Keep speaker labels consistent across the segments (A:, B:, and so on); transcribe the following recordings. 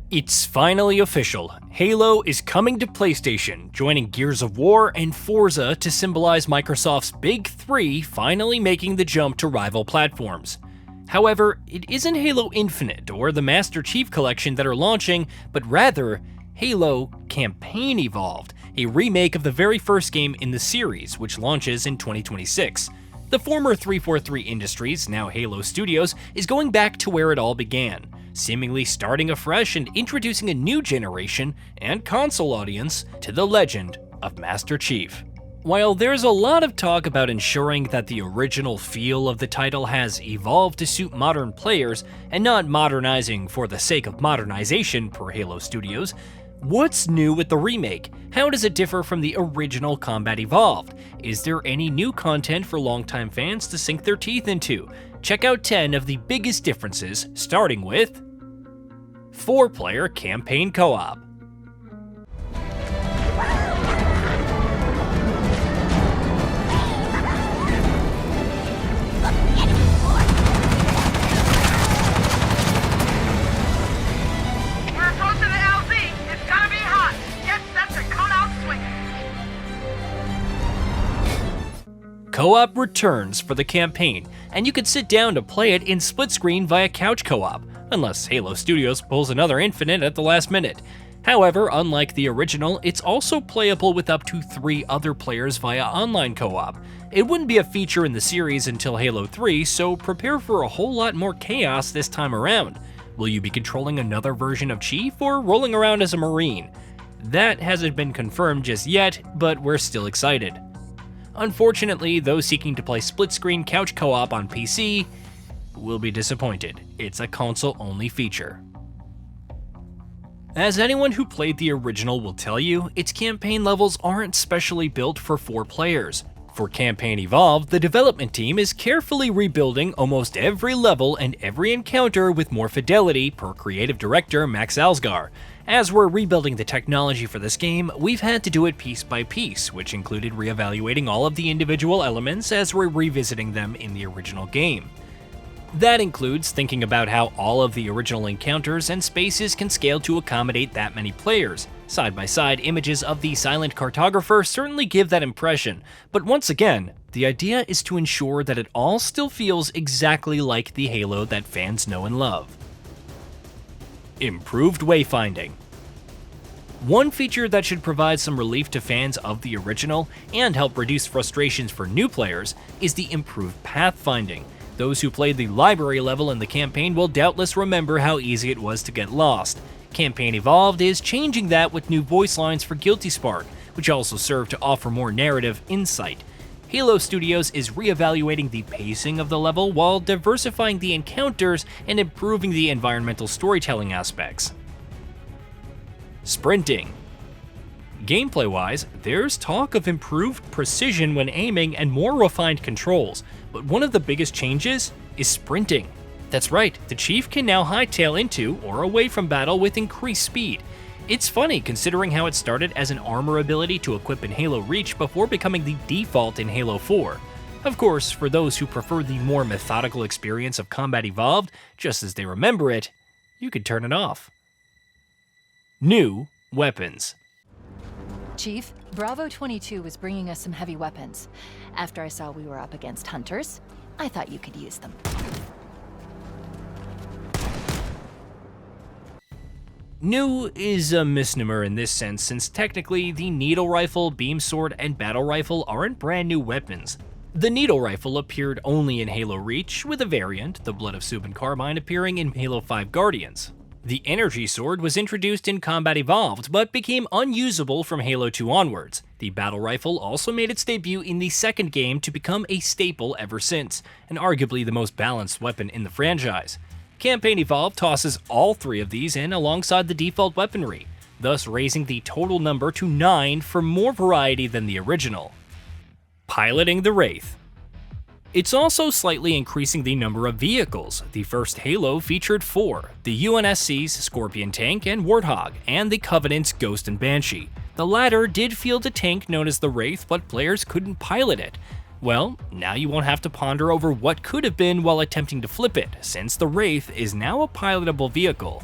A: It's finally official. Halo is coming to PlayStation, joining Gears of War and Forza to symbolize Microsoft's Big Three finally making the jump to rival platforms. However, it isn't Halo Infinite or the Master Chief Collection that are launching, but rather Halo Campaign Evolved, a remake of the very first game in the series, which launches in 2026. The former 343 Industries, now Halo Studios, is going back to where it all began, seemingly starting afresh and introducing a new generation and console audience to the legend of Master Chief. While there's a lot of talk about ensuring that the original feel of the title has evolved to suit modern players and not modernizing for the sake of modernization per Halo Studios, what's new with the remake? How does it differ from the original Combat Evolved? Is there any new content for longtime fans to sink their teeth into? Check out 10 of the biggest differences, starting with 4-player campaign co-op. Co-op returns for the campaign, and you can sit down to play it in split screen via couch co-op, unless Halo Studios pulls another Infinite at the last minute. However, unlike the original, it's also playable with up to 3 other players via online co-op. It wouldn't be a feature in the series until Halo 3, so prepare for a whole lot more chaos this time around. Will you be controlling another version of Chief or rolling around as a Marine? That hasn't been confirmed just yet, but we're still excited. Unfortunately, those seeking to play split-screen couch co-op on PC will be disappointed. It's a console-only feature. As anyone who played the original will tell you, its campaign levels aren't specially built for 4 players. For Campaign Evolved, the development team is carefully rebuilding almost every level and every encounter with more fidelity per creative director Max Alsgar. As we're rebuilding the technology for this game, we've had to do it piece by piece, which included reevaluating all of the individual elements as we're revisiting them in the original game. That includes thinking about how all of the original encounters and spaces can scale to accommodate that many players. Side-by-side images of the silent cartographer certainly give that impression, but once again, the idea is to ensure that it all still feels exactly like the Halo that fans know and love. Improved Wayfinding. One feature that should provide some relief to fans of the original and help reduce frustrations for new players is the improved pathfinding. Those who played the library level in the campaign will doubtless remember how easy it was to get lost. Campaign Evolved is changing that with new voice lines for Guilty Spark, which also serve to offer more narrative insight. Halo Studios is reevaluating the pacing of the level while diversifying the encounters and improving the environmental storytelling aspects. Sprinting. Gameplay-wise, there's talk of improved precision when aiming and more refined controls, but one of the biggest changes is sprinting. That's right, the Chief can now hightail into or away from battle with increased speed. It's funny considering how it started as an armor ability to equip in Halo Reach before becoming the default in Halo 4. Of course, for those who prefer the more methodical experience of Combat Evolved, just as they remember it, you could turn it off. New weapons.
B: Chief, Bravo 22 was bringing us some heavy weapons. After I saw we were up against hunters, I thought you could use them.
A: New is a misnomer in this sense, since technically the needle rifle, beam sword, and battle rifle aren't brand new weapons. The needle rifle appeared only in Halo Reach, with a variant, the Blood of Subin Carbine, appearing in Halo 5 Guardians. The energy sword was introduced in Combat Evolved, but became unusable from Halo 2 onwards. The battle rifle also made its debut in the second game to become a staple ever since, and arguably the most balanced weapon in the franchise. Campaign Evolved tosses all 3 of these in alongside the default weaponry, thus raising the total number to 9 for more variety than the original. Piloting the Wraith. It's also slightly increasing the number of vehicles. The first Halo featured 4, the UNSC's Scorpion tank and Warthog, and the Covenant's Ghost and Banshee. The latter did field a tank known as the Wraith, but players couldn't pilot it. Well, now you won't have to ponder over what could have been while attempting to flip it, since the Wraith is now a pilotable vehicle.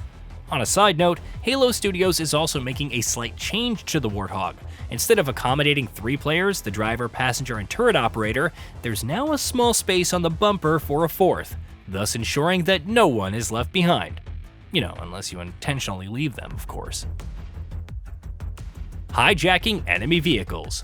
A: On a side note, Halo Studios is also making a slight change to the Warthog. Instead of accommodating 3 players, the driver, passenger, and turret operator, there's now a small space on the bumper for a 4th, thus ensuring that no one is left behind. You know, unless you intentionally leave them, of course. Hijacking enemy vehicles.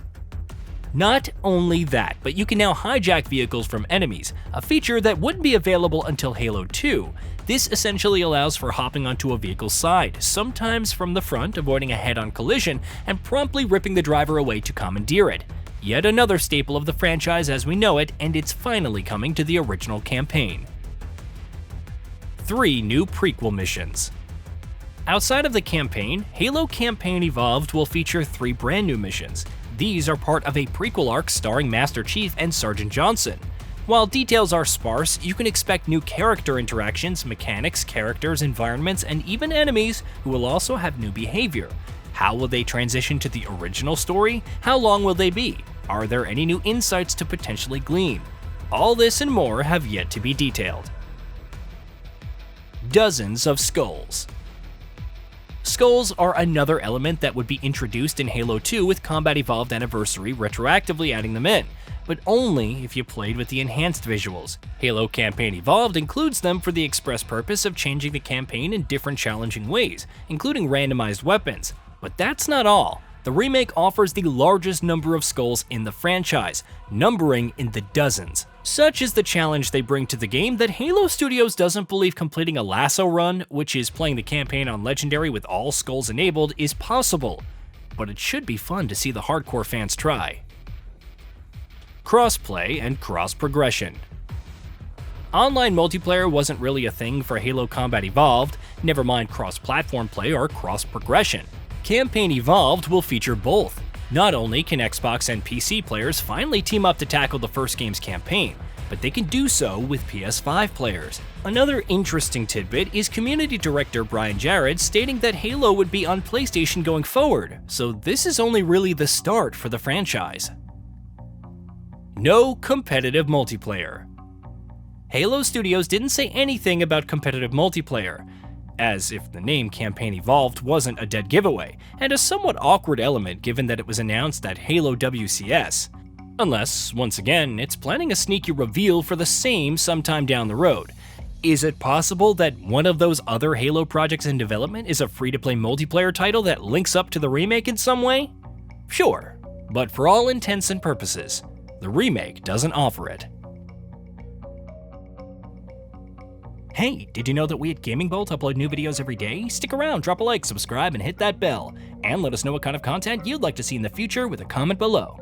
A: Not only that, but you can now hijack vehicles from enemies, a feature that wouldn't be available until Halo 2. This essentially allows for hopping onto a vehicle's side, sometimes from the front, avoiding a head-on collision, and promptly ripping the driver away to commandeer it. Yet another staple of the franchise as we know it, and it's finally coming to the original campaign. 3 new prequel missions. Outside of the campaign, Halo Campaign Evolved will feature 3 brand new missions. These are part of a prequel arc starring Master Chief and Sergeant Johnson. While details are sparse, you can expect new character interactions, mechanics, characters, environments, and even enemies who will also have new behavior. How will they transition to the original story? How long will they be? Are there any new insights to potentially glean? All this and more have yet to be detailed. Dozens of skulls. Skulls are another element that would be introduced in Halo 2 with Combat Evolved Anniversary retroactively adding them in, but only if you played with the enhanced visuals. Halo Campaign Evolved includes them for the express purpose of changing the campaign in different challenging ways, including randomized weapons. But that's not all. The remake offers the largest number of skulls in the franchise, numbering in the dozens. Such is the challenge they bring to the game that Halo Studios doesn't believe completing a lasso run, which is playing the campaign on Legendary with all skulls enabled, is possible. But it should be fun to see the hardcore fans try. Crossplay and cross-progression. Online multiplayer wasn't really a thing for Halo Combat Evolved, never mind cross-platform play or cross-progression. Campaign Evolved will feature both. Not only can Xbox and PC players finally team up to tackle the first game's campaign, but they can do so with PS5 players. Another interesting tidbit is community director Brian Jarrett stating that Halo would be on PlayStation going forward, so this is only really the start for the franchise. No competitive multiplayer. Halo Studios didn't say anything about competitive multiplayer, as if the name Campaign Evolved wasn't a dead giveaway, and a somewhat awkward element given that it was announced at Halo WCS. Unless, once again, it's planning a sneaky reveal for the same sometime down the road. Is it possible that one of those other Halo projects in development is a free-to-play multiplayer title that links up to the remake in some way? Sure, but for all intents and purposes, the remake doesn't offer it. Hey, did you know that we at GamingBolt upload new videos every day? Stick around, drop a like, subscribe, and hit that bell. And let us know what kind of content you'd like to see in the future with a comment below.